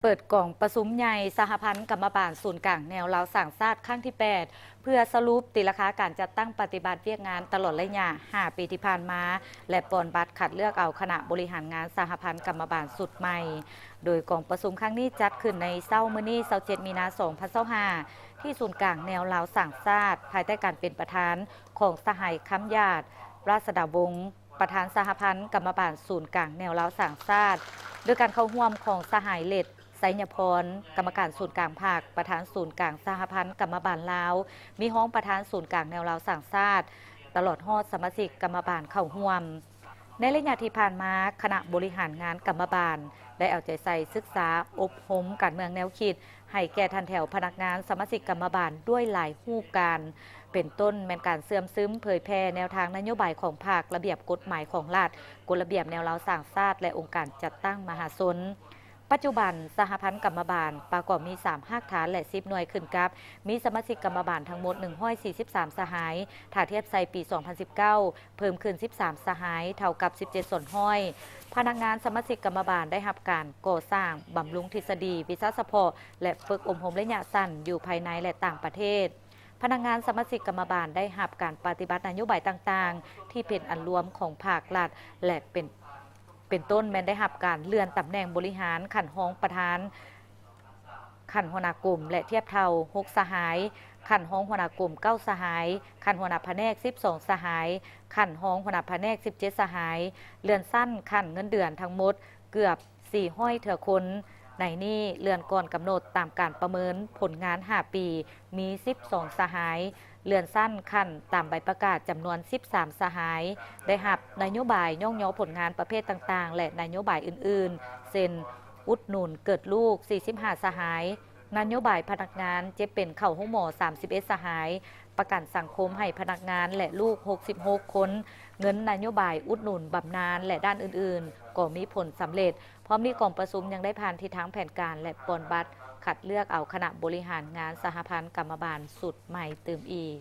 เปิดกล่องประชุมใหญ่สหพันธ์กรรมบาลศูนย์กลางแนวลาวสร้างชาติครั้งที่ 8 เพื่อสรุปตีราคาการจัดตั้งปฏิบัติเวียกงานตลอดระยะ5 ปีที่ผ่านมา และปอนบัตรคัดเลือกเอาคณะบริหารงานสหพันธ์กรรมบาลสุดใหม่ โดยกล่องประชุมครั้งนี้จัดขึ้นในเช้ามื้อนี้27 มีนาคม 2025ที่ศูนย์กลางแนวลาวสร้างชาติภายใต้การเป็นประธานของสหายคำญาติราษฎรวงศ์ประธานสหพันธ์กรรมบาลศูนย์กลางแนวลาวสร้างชาติด้วยการเข้าร่วมของสหายเลดไซญพรกรรมการศูนย์กลางภาคประธานศูนย์กลางสหพันธ์กรรมบาลลาวมีห้องประธานศูนย์กลางแนวลาวสร้างชาติตลอดฮอดสมาชิกกรรมบาลเข้าร่วมในระยะที่ผ่านมาคณะบริหารงานกรรมบาลได้เอาใจใส่ศึกษาอบรมการเมืองแนวคิดให้แก่ทันแถวพนักงานสมาชิกกรรมบาลด้วยหลายรูปการเป็นต้นแม้นการเสื่อมซึมเผยแพร่แนวทางนโยบายของภาคระเบียบกฎหมายของรัฐกฎระเบียบแนวลาวสร้างชาติและองค์การจัดตั้งมหาชนปัจจุบันสหพันธ์กรรมบาลประกอบมี3ภาคฐานและ10หน่วยขึ้นกับมีสมาชิกกรรมบาลทั้งหมด143สหายถ้าเทียบใส่ปี 2019 เพิ่มขึ้น13สหายเท่ากับ17ส่วนห้อยพนักงานสมาชิกกรรมบาลได้รับการก่อสร้างบำรุงทฤษฎีวิชาเฉพาะและฝึกอบรมระยะสั้นอยู่ภายในและต่างประเทศพนักงานสมาชิกกรรมบาลได้รับการปฏิบัตินโยบายต่างๆที่เป็นอันรวมของภาครัฐและเป็นต้นแม้นได้รับการเลื่อนตำแหน่งบริหารขันห้องประธานขันหัวหน้ากลุ่มและเทียบเท่า6สหายขันห้องหัวหน้ากลุ่ม9สหายขันหัวหน้าแผนก12สหายขันห้องหัวหน้าแผนก17สหายเลื่อนสั้นขันเงินเดือนทั้งหมดเกือบ400 เถื่อคนในนี้เลื่อนก่อนกำหนดตามการประเมินผลงาน5ปีมี12สหายเลื่อนสั้นขั้นตามใบประกาศจำนวน13สหายได้รับนโยบายย่องย่อผลงานประเภทต่างๆและนโยบายอื่นๆเช่นอุดหนุนเกิดลูก45สหายนโยบายพนักงานเจ็บเป็นเข้าห้องหมอ31สหายประกันสังคมให้พนักงานและลูก66คนเงินนโยบายอุดหนุนบำนาญและด้านอื่นๆก็มีผลสำเร็จพร้อมนี้กองประชุมยังได้ผ่านทิศทางแผนการและปอนบัตรคัดเลือกเอาคณะบริหารงานสหพันธ์กรรมบาลสุดใหม่เติมอีก